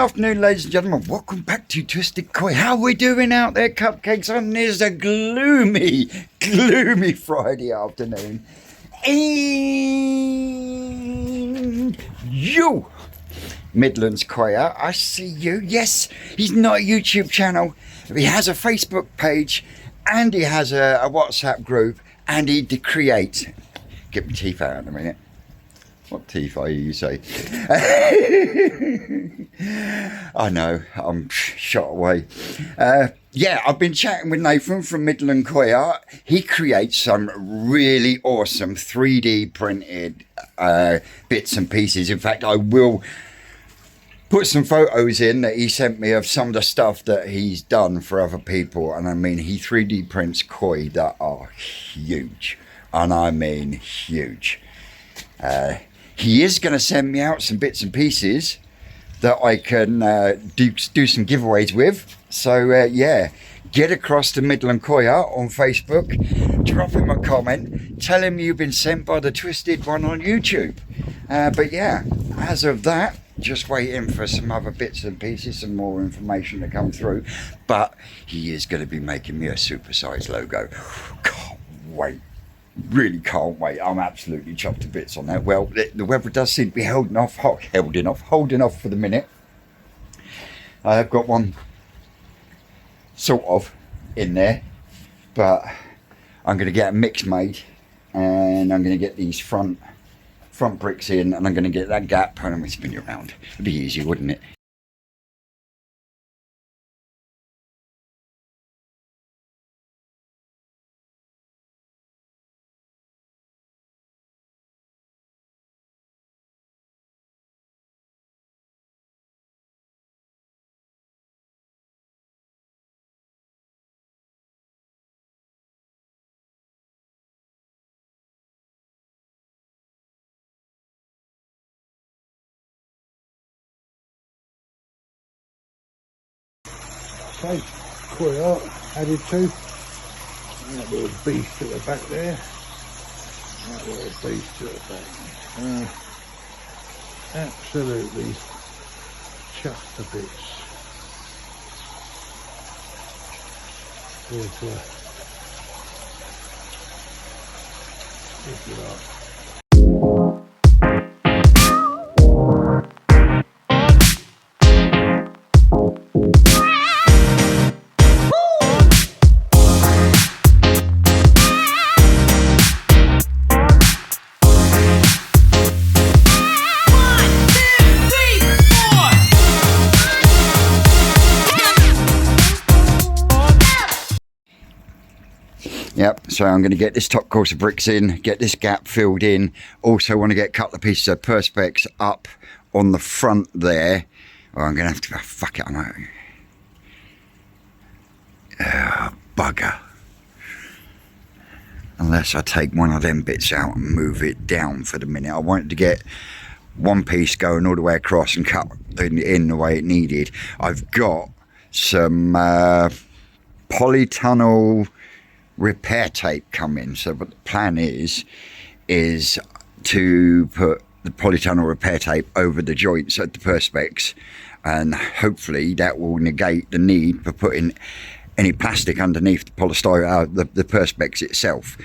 afternoon, ladies and gentlemen. Welcome back to Twisted Koi. How are we doing out there, cupcakes? On this a gloomy Friday afternoon. And you, Midlands Koya, I see you. Yes, he's not a YouTube channel. He has a Facebook page and he has a WhatsApp group and he creates. Get my teeth out in a minute. What teeth are you say? I know, I'm shot away. Yeah, I've been chatting with Nathan from Midland Koi Art. He creates some really awesome 3D printed bits and pieces. In fact, I will put some photos in that he sent me of some of the stuff that he's done for other people. And I mean, he 3D prints koi that are huge. And I mean huge. He is going to send me out some bits and pieces that I can do some giveaways with. So, yeah, get across to Midland Koi Art on Facebook, drop him a comment, tell him you've been sent by the Twisted One on YouTube. But, yeah, as of that, just waiting for some other bits and pieces, some more information to come through. But he is going to be making me a supersized logo. Can't wait. Really can't wait. I'm absolutely chopped to bits on that. Well, the weather does seem to be holding off for the minute. I've got one sort of in there, but I'm going to get a mix made and I'm going to get these front bricks in and I'm going to get that gap and I'm going to spin you around. It'd be easy, wouldn't it? Okay, Koi Art added to. That little beast at the back there. That little beast at the back. Absolutely chuffed to bits. Good if you like. Yep, so I'm going to get this top course of bricks in, get this gap filled in. Also want to get a couple of pieces of perspex up on the front there. Oh, I'm going to have to, fuck it, bugger. Unless I take one of them bits out and move it down for the minute. I wanted to get one piece going all the way across and cut in the way it needed. I've got some polytunnel repair tape coming, so but the plan is to put the polytunnel repair tape over the joints at the perspex, and hopefully that will negate the need for putting any plastic underneath the polystyrene, the perspex itself,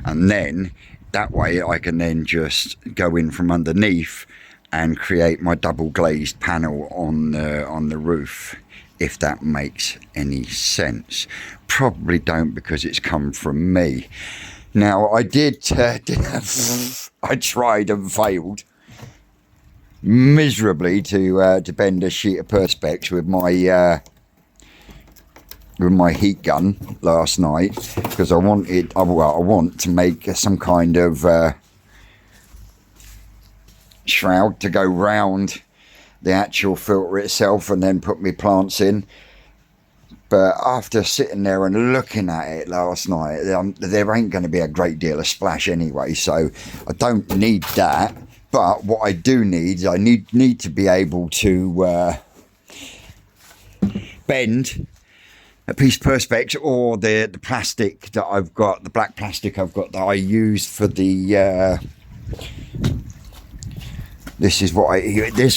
and then that way I can then just go in from underneath and create my double glazed panel on the roof, if that makes any sense. Probably don't, because it's come from me. Now, I I tried and failed miserably to bend a sheet of perspex with my heat gun last night, because I want to make some kind of shroud to go round the actual filter itself and then put my plants in. But after sitting there and looking at it last night, there ain't going to be a great deal of splash anyway, so I don't need that. But what I do need is I need to be able to bend a piece of perspex or the plastic that I've got, the black plastic I've got that I used for the this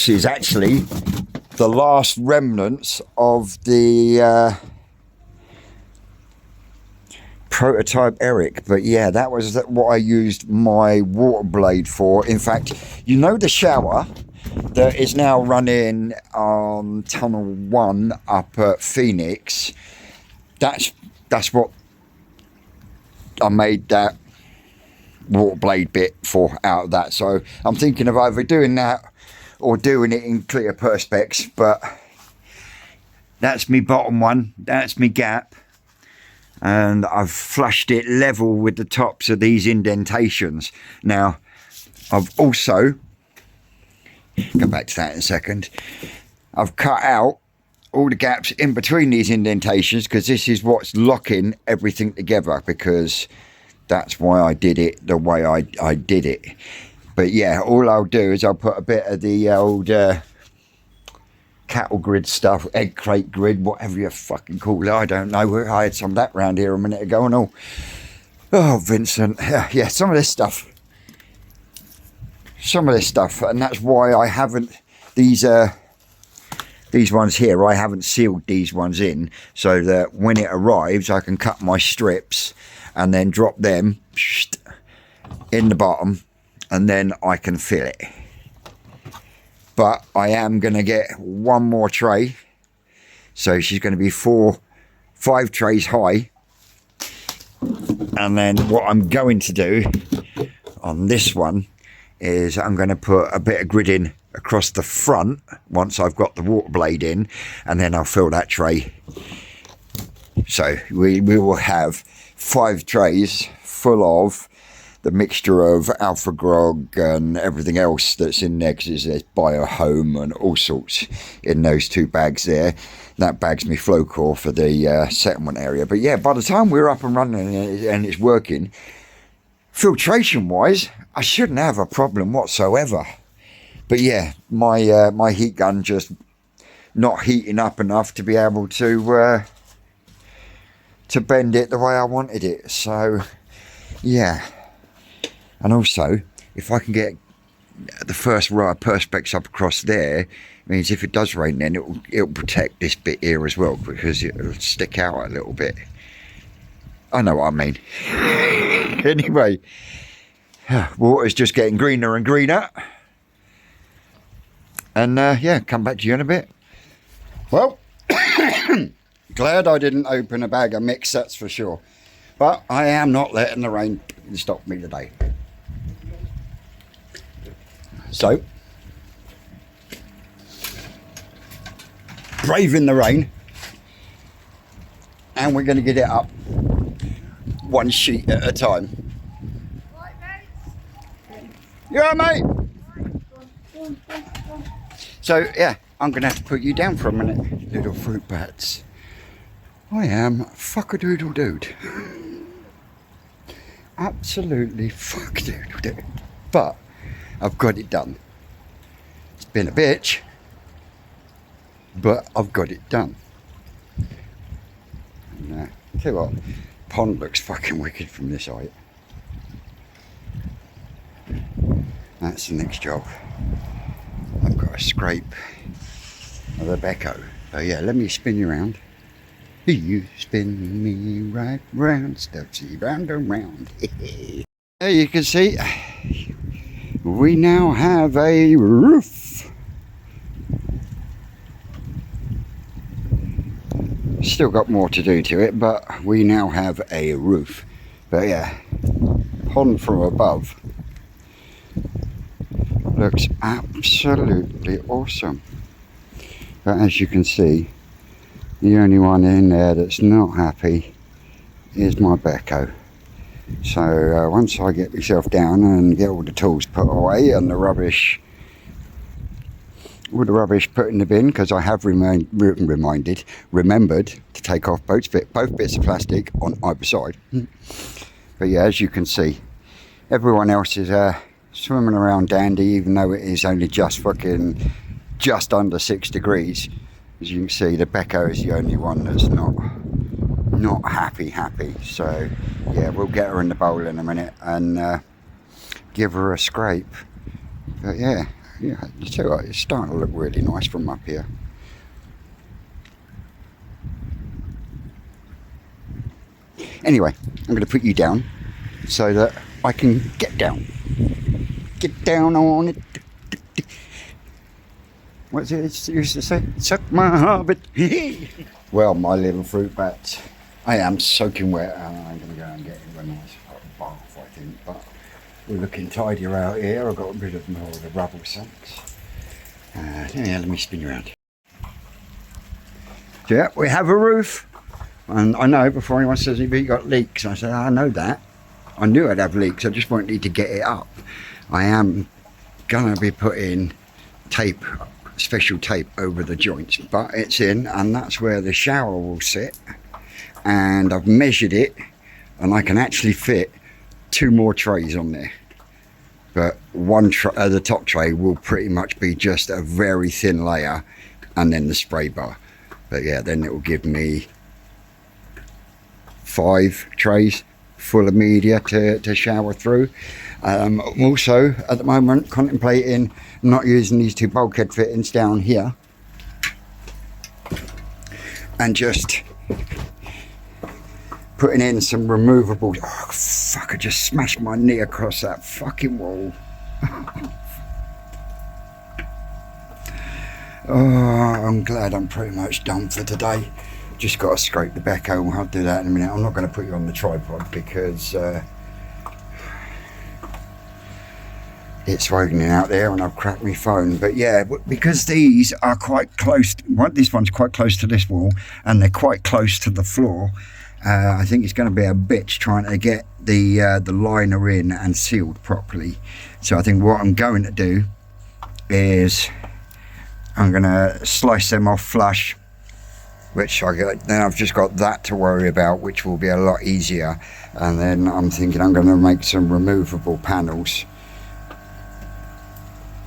is actually the last remnants of the prototype Eric. But yeah, that was what I used my water blade for. In fact, you know the shower that is now running on tunnel 1 up at Phoenix, that's what I made that water blade bit for out of that. So I'm thinking of either doing that or doing it in clear perspex, but that's me bottom one, that's me gap, and I've flushed it level with the tops of these indentations. Now I've also, go back to that in a second, I've cut out all the gaps in between these indentations because this is what's locking everything together, because that's why I did it the way I did it. But yeah, all I'll do is I'll put a bit of the old cattle grid stuff, egg crate grid, whatever you fucking call it, I don't know. I had some of that round here a minute ago and all. Oh, Vincent, yeah, some of this stuff, and that's why I haven't, these ones here, I haven't sealed these ones in, so that when it arrives I can cut my strips and then drop them in the bottom, and then I can fill it. But I am going to get one more tray, so she's going to be 5 trays high. And then what I'm going to do on this one is I'm going to put a bit of gridding across the front once I've got the water blade in, and then I'll fill that tray. So we will have 5 trays full of the mixture of Alpha Grog and everything else that's in there, because there's Biohome and all sorts in those 2 bags there. That bag's me flow core for the settlement area. But yeah, by the time we're up and running and it's working, filtration wise, I shouldn't have a problem whatsoever. But yeah, my heat gun just not heating up enough to be able to bend it the way I wanted it. So yeah, and also if I can get the first row of perspex up across there, means if it does rain, then it'll protect this bit here as well, because it'll stick out a little bit. I know what I mean. Anyway, water's just getting greener and greener. And yeah, come back to you in a bit. Well, glad I didn't open a bag of mix, that's for sure. But I am not letting the rain stop me today. So, braving the rain, and we're going to get it up one sheet at a time. Right, mate? You all right, mate? So yeah, I'm going to have to put you down for a minute, little fruit bats. I am fuck-a-doodle dude. Absolutely fuck-a-doodle dude. But I've got it done. It's been a bitch, but I've got it done. And, tell you what, pond looks fucking wicked from this height. That's the next job. I've got a scrape of the backhoe. So yeah, let me spin you around. You spin me right round, Stubbsy, round and round. There you can see, we now have a roof. Still got more to do to it, but we now have a roof. But yeah, pond from above looks absolutely awesome. But as you can see, the only one in there that's not happy is my backhoe. So once I get myself down and get all the tools put away and all the rubbish put in the bin, because I have remembered to take off both bits of plastic on either side. But yeah, as you can see, everyone else is swimming around dandy, even though it is only just under 6 degrees. As you can see, the backhoe is the only one that's not happy. So yeah, we'll get her in the bowl in a minute and give her a scrape. But yeah, Yeah, you tell you what, it's starting to look really nice from up here. Anyway, I'm going to put you down so that I can get down. Get down on it. What's it used to say? Suck my hobbit. Well, my little fruit bats, I am soaking wet and I'm going to go and get in a nice hot bath, I think. But we're looking tidier out here. I've got rid of more of the rubble sacks. Yeah, let me spin you around. Yeah, we have a roof. And I know before anyone says you got leaks, I said, I know that. I knew I'd have leaks, I just won't need to get it up. I am going to be putting tape, special tape over the joints, but it's in, and that's where the shower will sit. And I've measured it, and I can actually fit 2 more trays on there. But the top tray will pretty much be just a very thin layer, and then the spray bar. But yeah, then it will give me 5 trays full of media to shower through. I'm also at the moment contemplating not using these 2 bulkhead fittings down here and just putting in some removable. Oh fuck, I just smashed my knee across that fucking wall. Oh, I'm glad I'm pretty much done for today. Just got to scrape the backhoe. I'll do that in a minute. I'm not going to put you on the tripod because it's raining out there and I've cracked my phone. But yeah, because these are quite close, this one's quite close to this wall and they're quite close to the floor, I think it's going to be a bitch trying to get the liner in and sealed properly. So I think what I'm going to do is I'm going to slice them off flush, which then I've just got that to worry about, which will be a lot easier. And then I'm thinking I'm going to make some removable panels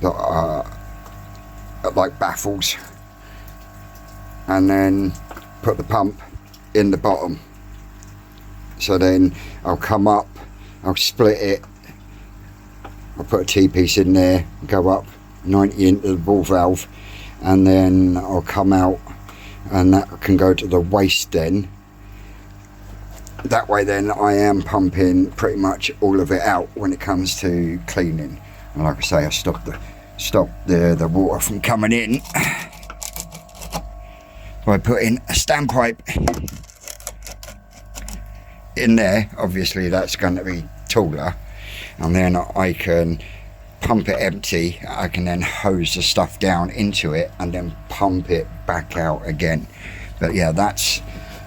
that are like baffles, and then put the pump in the bottom. So then I'll come up, I'll split it, I'll put a T-piece in there, go up 90 into the ball valve, and then I'll come out, and that can go to the waste then. That way then I am pumping pretty much all of it out when it comes to cleaning. And like I say, I stop the water from coming in by putting a standpipe in there. Obviously that's going to be taller, and then I can pump it empty. I can then hose the stuff down into it and then pump it back out again. But yeah, that's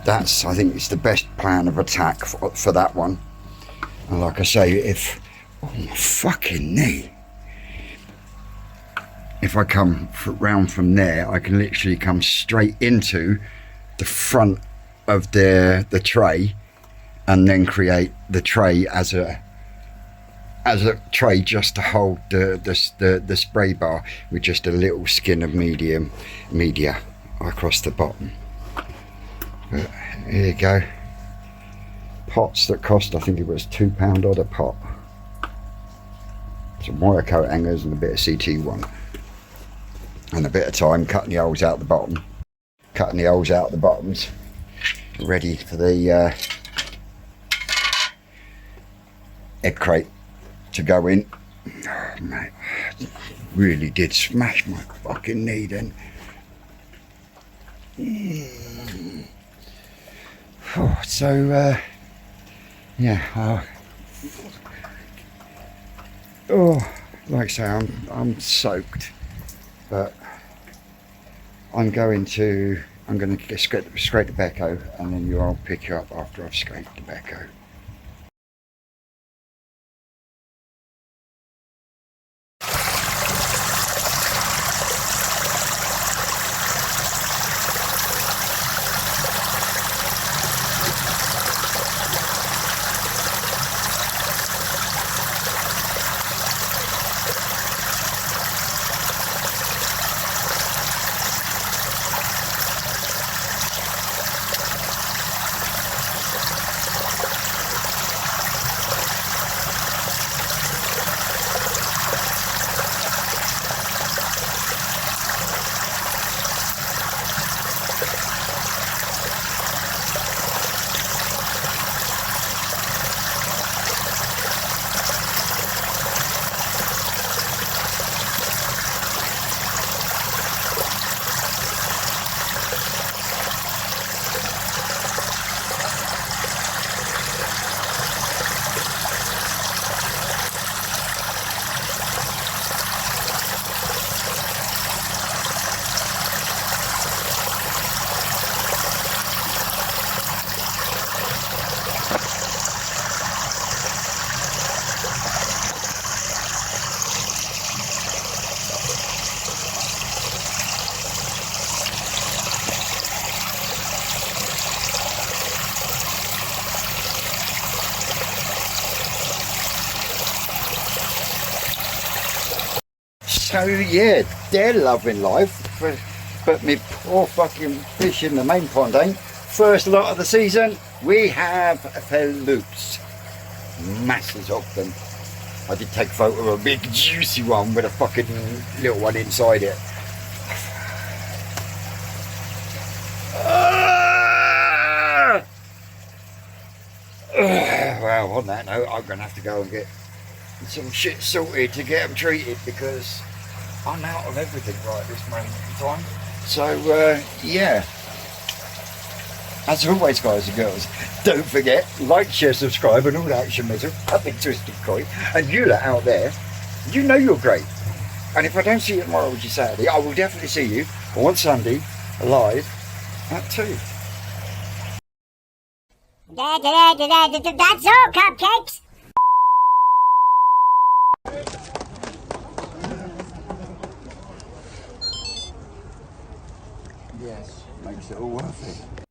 I think it's the best plan of attack for that one. And like I say, oh my fucking knee, if I come round from there, I can literally come straight into the front of the tray, and then create the tray as a tray just to hold the spray bar with just a little skin of media across the bottom. But here you go. Pots that cost, I think it was £2 odd a pot. Some wire coat hangers and a bit of CT1. And a bit of time cutting the holes out the bottom. Cutting the holes out the bottoms. Ready for the egg crate to go in. Oh, mate, really did smash my fucking knee then. Oh, so yeah, like I say, I'm soaked, but I'm going to scrape the backhoe, and then I'll pick you up after I've scraped the backhoe. So yeah, they're loving life. But me poor fucking fish in the main pond ain't. First lot of the season, we have loops. Masses of them. I did take a photo of a big juicy one with a fucking little one inside it. Well, on that note, I'm going to have to go and get some shit sorted to get them treated because I'm out of everything right this moment in time. So, yeah. As always, guys and girls, don't forget, like, share, subscribe, and all that shimizu. I've been Twisted Koi. And you lot out there, you know you're great. And if I don't see you tomorrow, which is Saturday, I will definitely see you on Sunday, live, at 2. That's all, cupcakes. Yes, makes it all worth it.